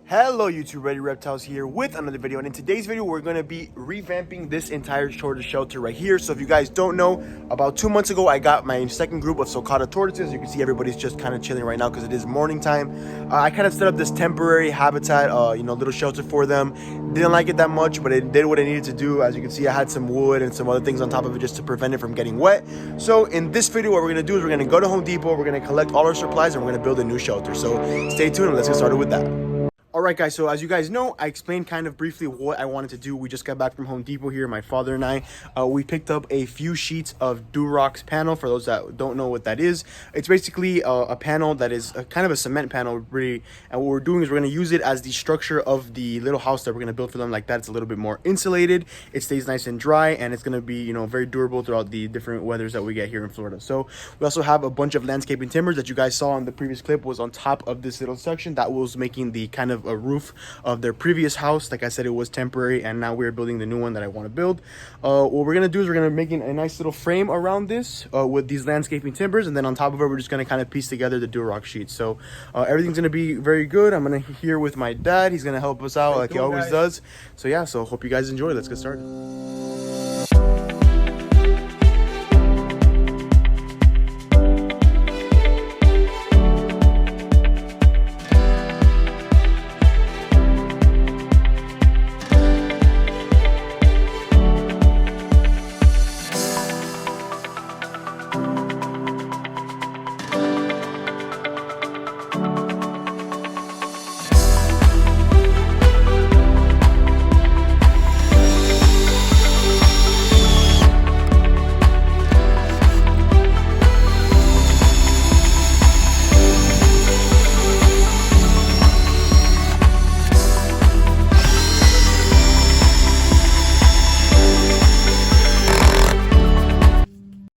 Hello YouTube, Ready Reptiles here with another video, and in today's video we're going to be revamping this entire tortoise shelter right here. So if you guys don't know, about 2 months ago I got my second group of Sulcata Tortoises. You can see everybody's just kind of chilling right now because it is morning time. I kind of set up this temporary habitat, little shelter for them. Didn't like it that much, but it did what it needed to do. As you can see, I had some wood and some other things on top of it just to prevent it from getting wet. So in this video, what we're going to do is we're going to go to Home Depot, we're going to collect all our supplies, and we're going to build a new shelter. So stay tuned and let's get started with that. Alright guys, so as you guys know, I explained kind of briefly what I wanted to do. We just got back from Home Depot here, my father and I. We picked up a few sheets of Durox panel. For those that don't know what that is, it's basically a panel that is kind of a cement panel, really. And what we're doing is we're going to use it as the structure of the little house that we're going to build for them. Like that, it's a little bit more insulated. It stays nice and dry, and it's going to be, very durable throughout the different weathers that we get here in Florida. So we also have a bunch of landscaping timbers that you guys saw in the previous clip was on top of this little section that was making the kind of a roof of their previous house. Like I said, it was temporary, and now we're building the new one that I want to build. What we're gonna do is we're gonna make a nice little frame around this with these landscaping timbers, and then on top of it we're just gonna kind of piece together the Durox sheets. So everything's gonna be very good. I'm gonna here with my dad. He's gonna help us out like he always does. So yeah, so hope you guys enjoy. Let's get started.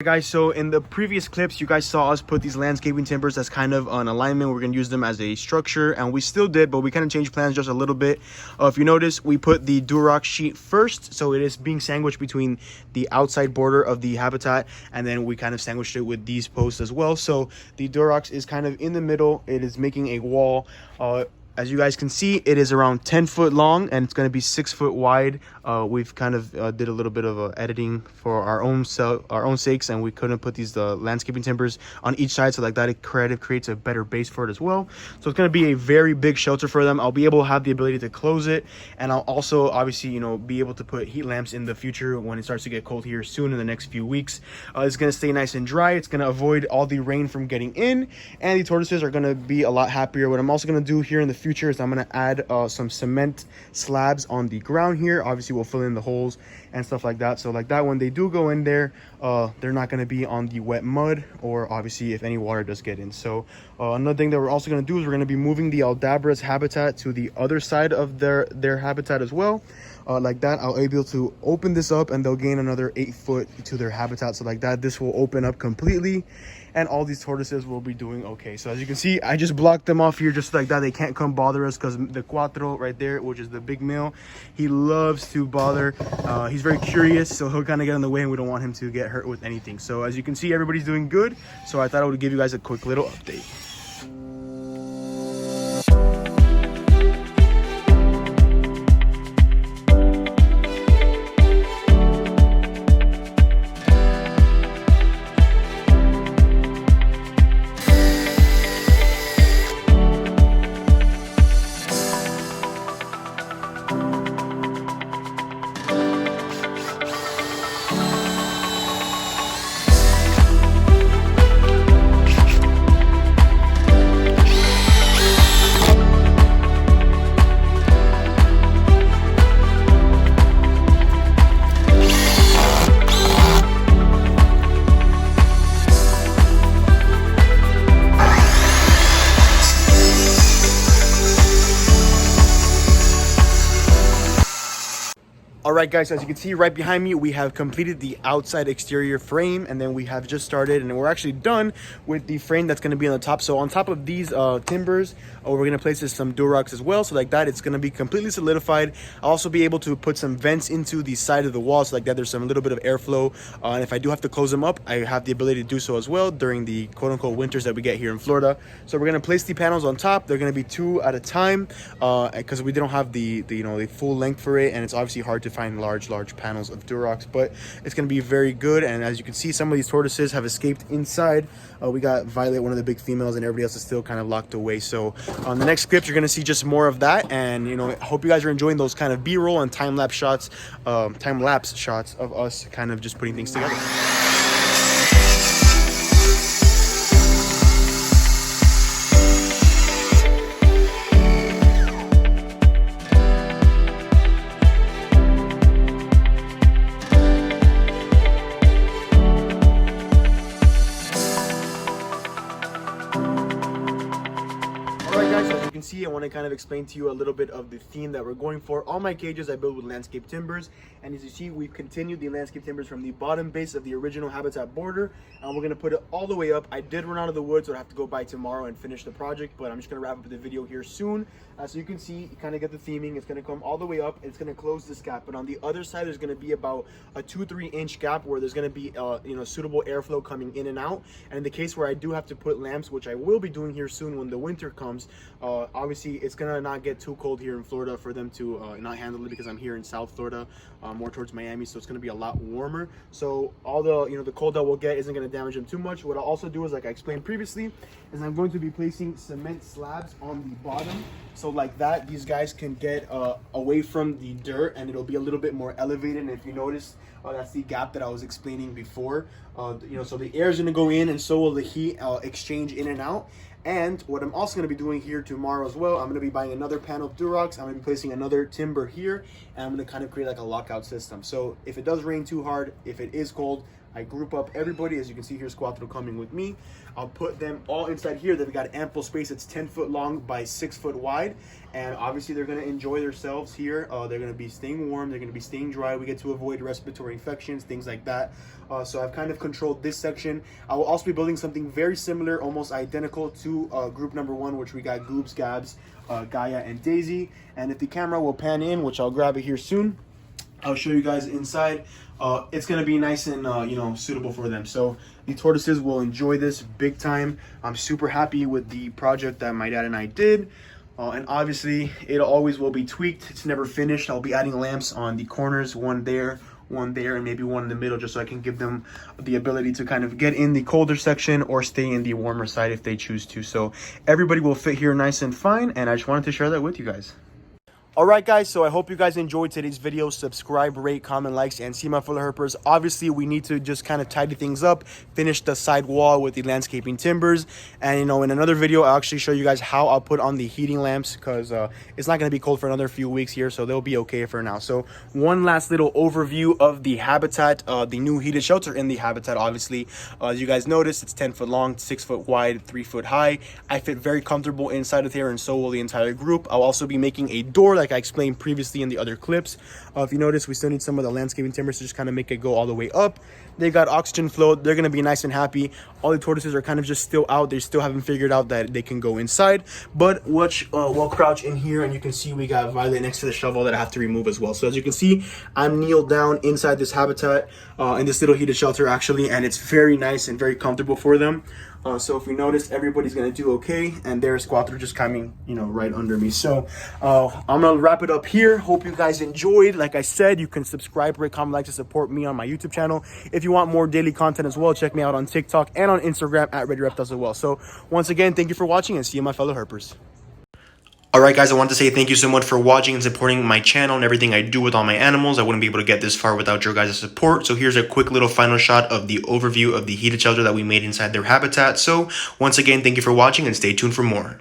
Guys, so in the previous clips you guys saw us put these landscaping timbers as kind of an alignment. We're going to use them as a structure, and we still did, but we kind of changed plans just a little bit. If you notice, we put the Durox sheet first, so it is being sandwiched between the outside border of the habitat, and then we kind of sandwiched it with these posts as well. So the Durox is kind of in the middle. It is making a wall. As you guys can see, it is around 10 foot long, and it's going to be 6 foot wide. We've kind of did a little bit of editing for our own sakes, and we couldn't put these landscaping timbers on each side, so like that it creates a better base for it as well. So it's going to be a very big shelter for them. I'll be able to have the ability to close it, and I'll also obviously be able to put heat lamps in the future when it starts to get cold here soon in the next few weeks. It's going to stay nice and dry. It's going to avoid all the rain from getting in, and the tortoises are going to be a lot happier. What I'm also going to do here in the future is I'm going to add some cement slabs on the ground here. Obviously we'll fill in the holes and stuff like that, so like that when they do go in there, they're not going to be on the wet mud, or obviously if any water does get in. So another thing that we're also going to do is we're going to be moving the Aldabra's habitat to the other side of their habitat as well. Like that, I'll be able to open this up, and they'll gain another 8 foot to their habitat. So like that, this will open up completely, and all these tortoises will be doing okay. So as you can see, I just blocked them off here just like that. They can't come bother us because the Cuatro right there, which is the big male, he loves to bother. He's very curious, so he'll kind of get in the way, and we don't want him to get hurt with anything. So as you can see, everybody's doing good. So I thought I would give you guys a quick little update. All right, guys, as you can see right behind me, we have completed the outside exterior frame, and then we have just started, and we're actually done with the frame that's going to be on the top. So on top of these timbers, we're going to place some Durox as well. So like that, it's going to be completely solidified. I'll also be able to put some vents into the side of the wall. So like that, there's some little bit of airflow. And if I do have to close them up, I have the ability to do so as well during the quote unquote winters that we get here in Florida. So we're going to place the panels on top. They're going to be 2 at a time because we don't have the full length for it. And it's obviously hard to find large panels of Durox, but it's going to be very good. And as you can see, some of these tortoises have escaped inside. We got Violet, one of the big females, and everybody else is still kind of locked away. So on the next clips, you're going to see just more of that. And I hope you guys are enjoying those kind of B-roll and time-lapse shots of us kind of just putting things together. See, I want to kind of explain to you a little bit of the theme that we're going for. All my cages I build with landscape timbers, and as you see, we've continued the landscape timbers from the bottom base of the original habitat border, and we're going to put it all the way up. I did run out of the wood, so I have to go by tomorrow and finish the project, but I'm just going to wrap up the video here soon. So you can see, you kind of get the theming. It's going to come all the way up. It's going to close this gap, but on the other side, there's going to be about a 2-3 inch gap where there's going to be suitable airflow coming in and out. And in the case where I do have to put lamps, which I will be doing here soon when the winter comes, obviously it's gonna not get too cold here in Florida for them to not handle it, because I'm here in South Florida, more towards Miami, so it's gonna be a lot warmer. So all the the cold that we'll get isn't gonna damage them too much. What I'll also do is, like I explained previously, is I'm going to be placing cement slabs on the bottom, so like that these guys can get away from the dirt, and it'll be a little bit more elevated. And if you notice, that's the gap that I was explaining before. So the air is gonna go in, and so will the heat exchange in and out. And what I'm also going to be doing here tomorrow as well, I'm going to be buying another panel of Durox. I'm going to be placing another timber here, and I'm going to kind of create like a lockout system. So if it does rain too hard, if it is cold, I group up everybody. As you can see here, Squatro coming with me. I'll put them all inside here. They've got ample space. It's 10 foot long by 6 foot wide. And obviously they're going to enjoy themselves here. They're going to be staying warm. They're going to be staying dry. We get to avoid respiratory infections, things like that. So I've kind of controlled this section. I will also be building something very similar, almost identical to group number 1, which we got Goobs, Gabs, Gaia, and Daisy. And if the camera will pan in, which I'll grab it here soon, I'll show you guys inside. It's gonna be nice and suitable for them. So the tortoises will enjoy this big time. I'm super happy with the project that my dad and I did. And obviously it always will be tweaked. It's never finished. I'll be adding lamps on the corners, one there, and maybe one in the middle, just so I can give them the ability to kind of get in the colder section or stay in the warmer side if they choose to. So everybody will fit here nice and fine, and I just wanted to share that with you guys. All right, guys, so I hope you guys enjoyed today's video. Subscribe, rate, comment, likes, and see my fellow herpers. Obviously, we need to just kind of tidy things up, finish the side wall with the landscaping timbers. And, in another video, I'll actually show you guys how I'll put on the heating lamps, because it's not going to be cold for another few weeks here, so they'll be okay for now. So one last little overview of the habitat, the new heated shelter in the habitat, obviously. As you guys noticed, it's 10 foot long, 6 foot wide, 3 foot high. I fit very comfortable inside of here, and so will the entire group. I'll also be making a door, like I explained previously in the other clips. If you notice, we still need some of the landscaping timbers to just kind of make it go all the way up. They got oxygen flow. They're going to be nice and happy. All the tortoises are kind of just still out. They still haven't figured out that they can go inside. But we'll crouch in here, and you can see we got Violet next to the shovel that I have to remove as well. So as you can see, I'm kneeled down inside this habitat, in this little heated shelter actually, and it's very nice and very comfortable for them. So if we notice, everybody's gonna do okay, and there's Squatro just coming, right under me. So I'm gonna wrap it up here. Hope you guys enjoyed. Like I said, you can subscribe, rate, comment, like to support me on my YouTube channel. If you want more daily content as well, check me out on TikTok and on Instagram at Ready Reptiles as well. So once again, thank you for watching, and see you, my fellow herpers. Alright guys, I want to say thank you so much for watching and supporting my channel and everything I do with all my animals. I wouldn't be able to get this far without your guys' support. So here's a quick little final shot of the overview of the heated shelter that we made inside their habitat. So once again, thank you for watching, and stay tuned for more.